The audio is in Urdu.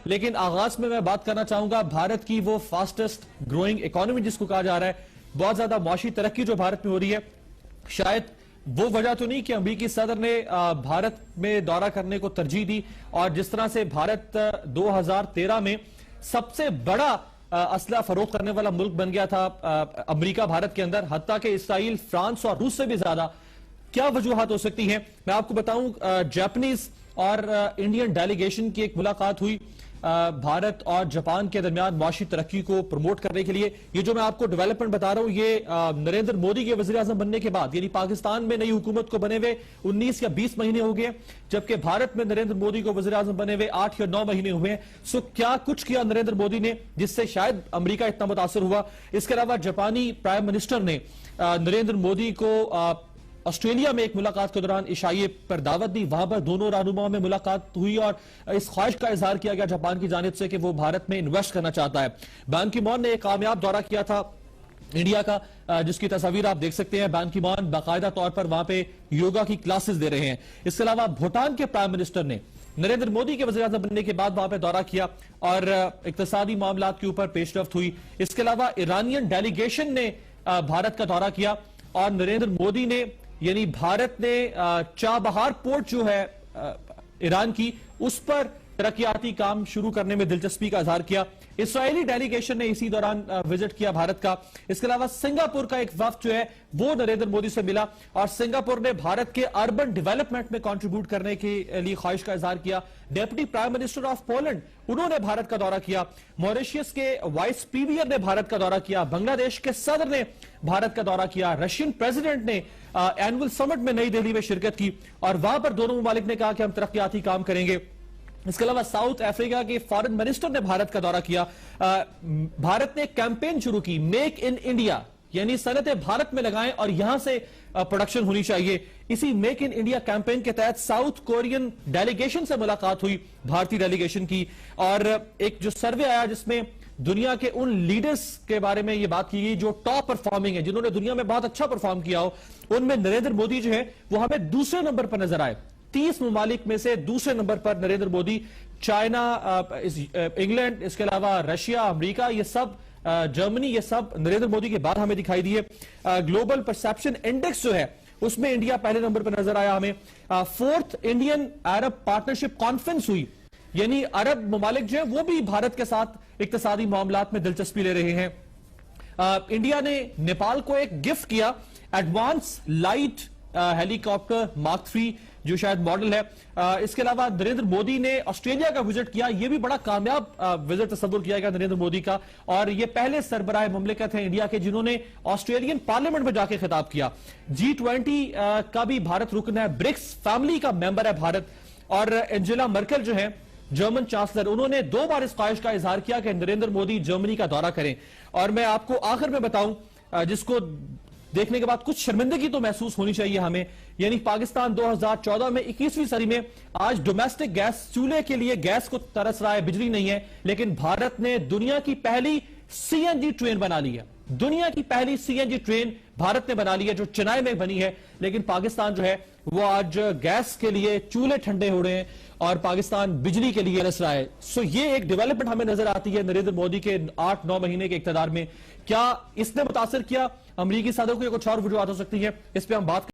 لیکن آغاز میں بات کرنا چاہوں گا بھارت کی وہ فاسٹسٹ گروئنگ اکانومی جس کو کہا جا رہا ہے، بہت زیادہ معاشی ترقی جو بھارت میں ہو رہی ہے، شاید وہ وجہ تو نہیں کہ امریکی صدر نے بھارت میں دورہ کرنے کو ترجیح دی، اور جس طرح سے بھارت 2013 میں سب سے بڑا اسلحہ فروخت کرنے والا ملک بن گیا تھا امریکہ بھارت کے اندر، حتیٰ کہ اسرائیل، فرانس اور روس سے بھی زیادہ، کیا وجوہات ہو سکتی ہیں؟ میں آپ کو بتاؤں، جاپنیز اور انڈین ڈیلیگیشن کی ایک ملاقات ہوئی بھارت اور جاپان کے درمیان معاشی ترقی کو پروموٹ کرنے کے لیے۔ یہ جو میں آپ کو ڈیولپمنٹ بتا رہا ہوں، یہ نریندر مودی کے وزیر اعظم بننے کے بعد، یعنی پاکستان میں نئی حکومت کو بنے ہوئے 19 یا 20 مہینے ہو گئے، جبکہ بھارت میں نریندر مودی کو وزیر اعظم بنے ہوئے 8 یا 9 مہینے ہوئے ہیں۔ سو کیا کچھ کیا نریندر مودی نے جس سے شاید امریکہ اتنا متاثر ہوا؟ اس کے علاوہ جاپانی پرائم منسٹر نے نریندر مودی کو آسٹریلیا میں ایک ملاقات کے دوران عشائیے پر دعوت دی، وہاں پر دونوں رہنماؤں میں ملاقات ہوئی اور اس خواہش کا اظہار کیا گیا جاپان کی جانب سے کہ وہ بھارت میں انویسٹ کرنا چاہتا ہے۔ بان کی مون نے ایک کامیاب دورہ کیا تھا انڈیا کا، جس کی تصاویر آپ دیکھ سکتے ہیں۔ بان کی مون باقاعدہ طور پر وہاں پہ یوگا کی کلاسز دے رہے ہیں۔ اس کے علاوہ بھوٹان کے پرائم منسٹر نے نریندر مودی کے وزیر اعظم بننے کے بعد وہاں پہ دورہ کیا اور اقتصادی معاملات کے اوپر پیش رفت ہوئی۔ اس کے علاوہ ایرانین ڈیلیگیشن نے بھارت کا دورہ کیا اور نریندر مودی نے، یعنی بھارت نے چابہار پورٹ جو ہے ایران کی، اس پر ترقیاتی کام شروع کرنے میں دلچسپی کا اظہار کیا۔ اسرائیلی ڈیلیگیشن نے اسی دوران وزٹ کیا بھارت کا۔ اس کے علاوہ سنگاپور کا ایک وفد جو ہے وہ نریندر مودی سے ملا اور سنگاپور نے بھارت کے اربن ڈیولپمنٹ میں کنٹریبیوٹ کرنے کے لیے خواہش کا اظہار کیا۔ Deputy prime minister of Poland, انہوں نے بھارت کا دورہ کیا۔ موریشیس کے وائس پریمیئر نے بھارت کا دورہ کیا۔ بنگلہ دیش کے صدر نے بھارت کا دورہ کیا۔ رشین پریزیڈنٹ نے اینول سمٹ میں نئی دہلی میں شرکت کی اور وہاں پر دونوں ممالک نے کہا کہ ہم ترقیاتی کام کریں گے۔ اس کے علاوہ ساؤتھ افریقہ کے فارن منسٹر نے بھارت کا دورہ کیا۔ بھارت نے کیمپین شروع کی، میک ان انڈیا، یعنی صنعتیں بھارت میں لگائیں اور یہاں سے پروڈکشن ہونی چاہیے۔ اسی میک ان انڈیا کیمپین کے تحت ساؤتھ کورین ڈیلیگیشن سے ملاقات ہوئی بھارتی ڈیلیگیشن کی، اور ایک جو سروے آیا جس میں دنیا کے ان لیڈرز کے بارے میں یہ بات کی گئی جو ٹاپ پرفارمنگ ہیں، جنہوں نے دنیا میں بہت اچھا پرفارم کیا ہو، ان میں نریندر مودی جو ہے وہ ہمیں دوسرے نمبر پر نظر آئے۔ 30 ممالک میں سے دوسرے نمبر پر نریندر مودی، چائنا، انگلینڈ، اس کے علاوہ رشیا، امریکہ، یہ سب، جرمنی، یہ سب نریندر مودی کے بعد ہمیں دکھائی دیے۔ گلوبل پرسپشن انڈیکس جو ہے اس میں انڈیا پہلے نمبر پر نظر آیا ہمیں۔ 4th انڈین عرب پارٹنرشپ کانفرنس ہوئی، یعنی عرب ممالک جو ہیں وہ بھی بھارت کے ساتھ اقتصادی معاملات میں دلچسپی لے رہے ہیں۔ انڈیا نے نیپال کو ایک گفٹ کیا، ایڈوانس لائٹ ہیلی کاپٹر مارک 3 جو شاید ماڈل ہے۔ اس کے علاوہ نریندر مودی نے آسٹریلیا کا وزٹ کیا، یہ بھی بڑا کامیاب وزٹ تصور کیا گیا نریندر مودی کا، اور یہ پہلے سربراہ مملکت ہیں انڈیا کے جنہوں نے آسٹریلین پارلیمنٹ میں جا کے خطاب کیا۔ G20 کا بھی بھارت رکن ہے، برکس فیملی کا ممبر ہے بھارت، اور انجیلا مرکل جو ہیں جرمن چانسلر، انہوں نے 2 بار اس خواہش کا اظہار کیا کہ نریندر مودی جرمنی کا دورہ کریں۔ اور میں آپ کو آخر میں بتاؤں جس کو دیکھنے کے بعد کچھ شرمندگی تو محسوس ہونی چاہیے ہمیں، یعنی پاکستان 2014 میں 21ویں صدی میں آج ڈومیسٹک گیس چولہے کے لیے گیس کو ترس رہا ہے، بجلی نہیں ہے، لیکن بھارت نے دنیا کی پہلی CNG ٹرین بنا لی ہے۔ دنیا کی پہلی CNG ٹرین بھارت نے بنا لی ہے جو چنائی میں بنی ہے، لیکن پاکستان جو ہے وہ آج گیس کے لیے چولہے ٹھنڈے ہو رہے ہیں اور پاکستان بجلی کے لیے رس رہا ہے۔ سو یہ ایک ڈیولپمنٹ ہمیں نظر آتی ہے نریندر مودی کے 8-9 مہینے کے اقتدار میں۔ کیا اس نے متاثر کیا امریکی صدر کو، یا کچھ اور وجوہات ہو سکتی ہے؟ اس پہ ہم بات